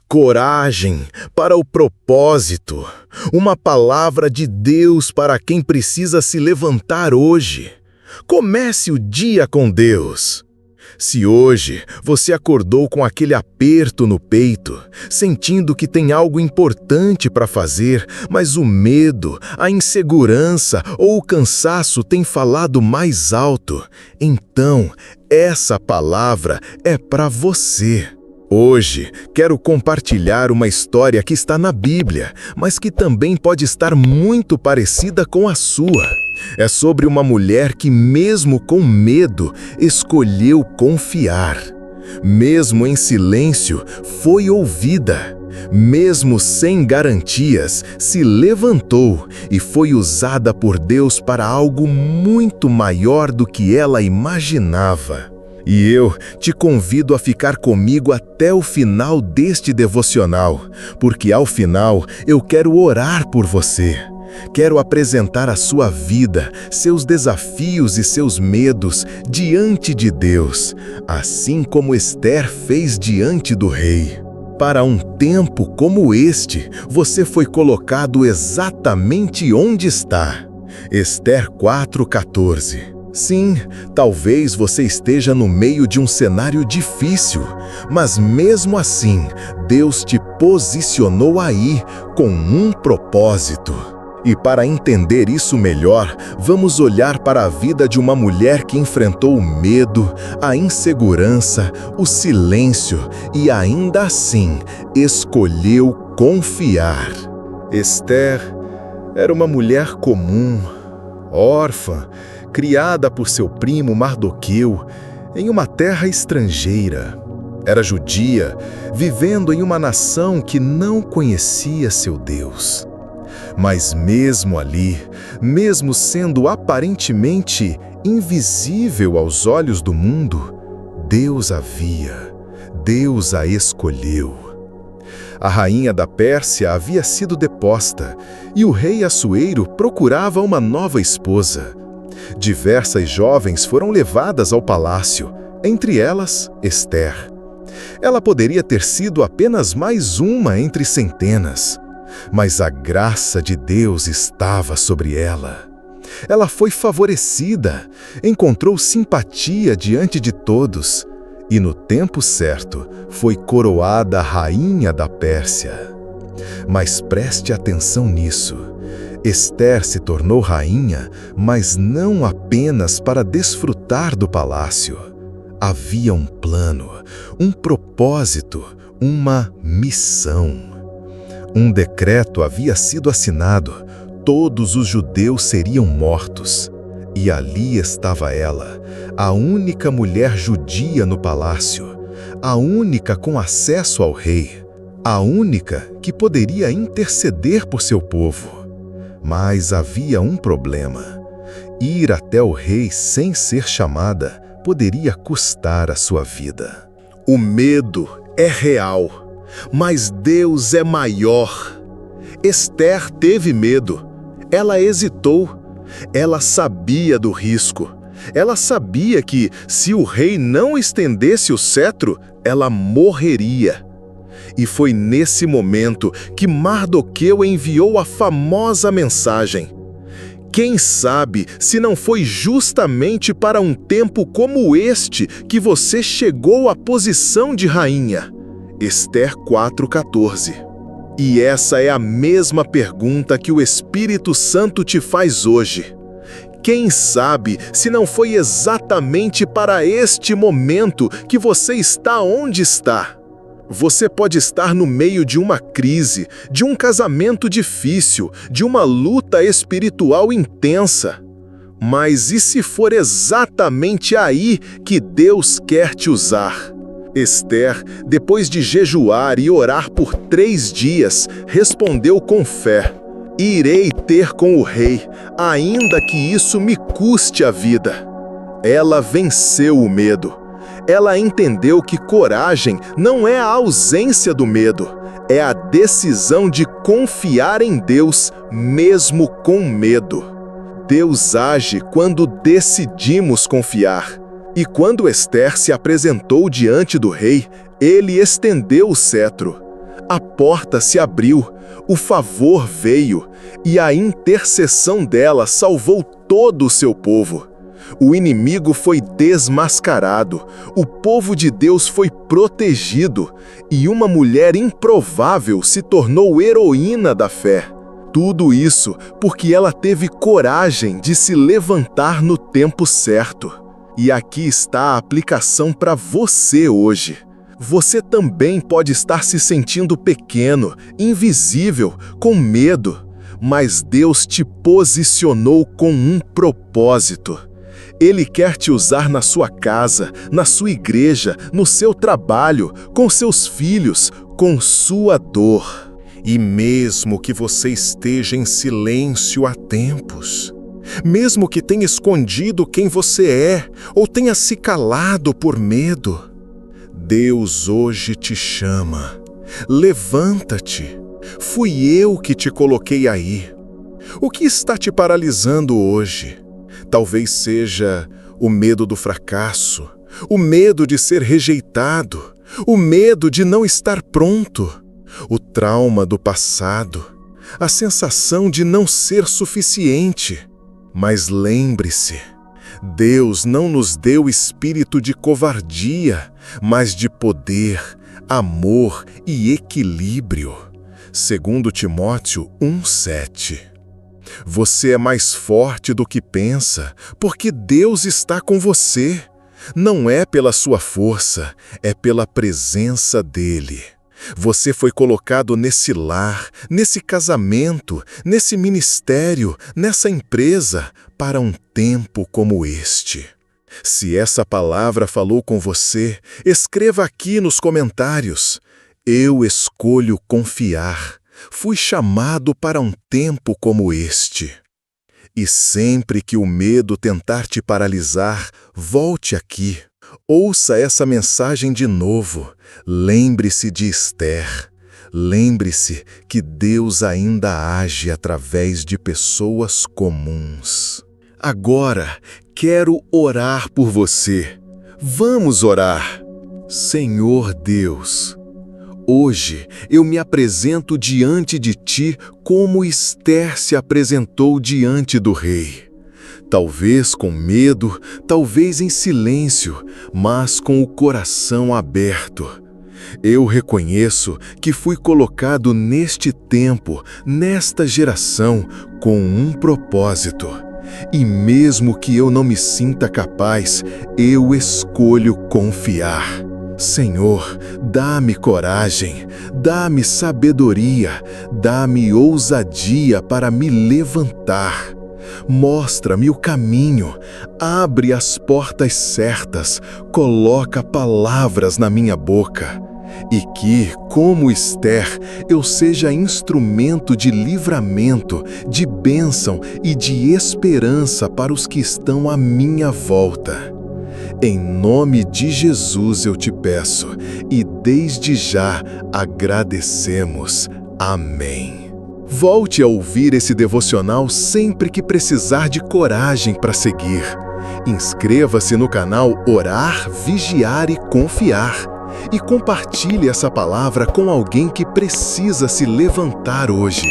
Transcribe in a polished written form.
Coragem para o propósito. Uma palavra de Deus para quem precisa se levantar hoje. Comece o dia com Deus. Se hoje você acordou com aquele aperto no peito, sentindo que tem algo importante para fazer, mas o medo, a insegurança ou o cansaço tem falado mais alto, então essa palavra é para você. Hoje, quero compartilhar uma história que está na Bíblia, mas que também pode estar muito parecida com a sua. É sobre uma mulher que, mesmo com medo, escolheu confiar. Mesmo em silêncio, foi ouvida. Mesmo sem garantias, se levantou e foi usada por Deus para algo muito maior do que ela imaginava. E eu te convido a ficar comigo até o final deste devocional, porque ao final eu quero orar por você. Quero apresentar a sua vida, seus desafios e seus medos diante de Deus, assim como Esther fez diante do rei. Para um tempo como este, você foi colocado exatamente onde está. Esther 4:14. Sim, talvez você esteja no meio de um cenário difícil, mas mesmo assim, Deus te posicionou aí com um propósito. E para entender isso melhor, vamos olhar para a vida de uma mulher que enfrentou o medo, a insegurança, o silêncio e ainda assim escolheu confiar. Esther era uma mulher comum, órfã, criada por seu primo Mardoqueu em uma terra estrangeira. Era judia, vivendo em uma nação que não conhecia seu Deus. Mas mesmo ali, mesmo sendo aparentemente invisível aos olhos do mundo, Deus a escolheu. A rainha da Pérsia havia sido deposta e o rei Assuero procurava uma nova esposa. Diversas jovens foram levadas ao palácio, entre elas Esther. Ela poderia ter sido apenas mais uma entre centenas, mas a graça de Deus estava sobre ela. Ela foi favorecida, encontrou simpatia diante de todos e, no tempo certo, foi coroada rainha da Pérsia. Mas preste atenção nisso. Esther se tornou rainha, mas não apenas para desfrutar do palácio. Havia um plano, um propósito, uma missão. Um decreto havia sido assinado, todos os judeus seriam mortos. E ali estava ela, a única mulher judia no palácio, a única com acesso ao rei, a única que poderia interceder por seu povo. Mas havia um problema. Ir até o rei sem ser chamada poderia custar a sua vida. O medo é real, mas Deus é maior. Esther teve medo. Ela hesitou. Ela sabia do risco. Ela sabia que, se o rei não estendesse o cetro, ela morreria. E foi nesse momento que Mardoqueu enviou a famosa mensagem. Quem sabe se não foi justamente para um tempo como este que você chegou à posição de rainha? Esther 4:14. E essa é a mesma pergunta que o Espírito Santo te faz hoje. Quem sabe se não foi exatamente para este momento que você está onde está? Você pode estar no meio de uma crise, de um casamento difícil, de uma luta espiritual intensa. Mas e se for exatamente aí que Deus quer te usar? Esther, depois de jejuar e orar por 3 dias, respondeu com fé: irei ter com o rei, ainda que isso me custe a vida. Ela venceu o medo. Ela entendeu que coragem não é a ausência do medo, é a decisão de confiar em Deus mesmo com medo. Deus age quando decidimos confiar. E quando Esther se apresentou diante do rei, ele estendeu o cetro. A porta se abriu, o favor veio, e a intercessão dela salvou todo o seu povo. O inimigo foi desmascarado, o povo de Deus foi protegido, e uma mulher improvável se tornou heroína da fé. Tudo isso porque ela teve coragem de se levantar no tempo certo. E aqui está a aplicação para você hoje. Você também pode estar se sentindo pequeno, invisível, com medo, mas Deus te posicionou com um propósito. Ele quer te usar na sua casa, na sua igreja, no seu trabalho, com seus filhos, com sua dor. E mesmo que você esteja em silêncio há tempos, mesmo que tenha escondido quem você é ou tenha se calado por medo, Deus hoje te chama. Levanta-te. Fui eu que te coloquei aí. O que está te paralisando hoje? Talvez seja o medo do fracasso, o medo de ser rejeitado, o medo de não estar pronto, o trauma do passado, a sensação de não ser suficiente. Mas lembre-se, Deus não nos deu espírito de covardia, mas de poder, amor e equilíbrio. 2 Timóteo 1:7. Você é mais forte do que pensa, porque Deus está com você. Não é pela sua força, é pela presença dEle. Você foi colocado nesse lar, nesse casamento, nesse ministério, nessa empresa, para um tempo como este. Se essa palavra falou com você, escreva aqui nos comentários: eu escolho confiar. Fui chamado para um tempo como este. E sempre que o medo tentar te paralisar, volte aqui. Ouça essa mensagem de novo. Lembre-se de Esther. Lembre-se que Deus ainda age através de pessoas comuns. Agora, quero orar por você. Vamos orar. Senhor Deus, hoje eu me apresento diante de Ti como Esther se apresentou diante do rei. Talvez com medo, talvez em silêncio, mas com o coração aberto. Eu reconheço que fui colocado neste tempo, nesta geração, com um propósito. E mesmo que eu não me sinta capaz, eu escolho confiar. Senhor, dá-me coragem, dá-me sabedoria, dá-me ousadia para me levantar. Mostra-me o caminho, abre as portas certas, coloca palavras na minha boca. E que, como Esther, eu seja instrumento de livramento, de bênção e de esperança para os que estão à minha volta. Em nome de Jesus eu te peço, e desde já agradecemos. Amém. Volte a ouvir esse devocional sempre que precisar de coragem para seguir. Inscreva-se no canal Orar, Vigiar e Confiar. E compartilhe essa palavra com alguém que precisa se levantar hoje.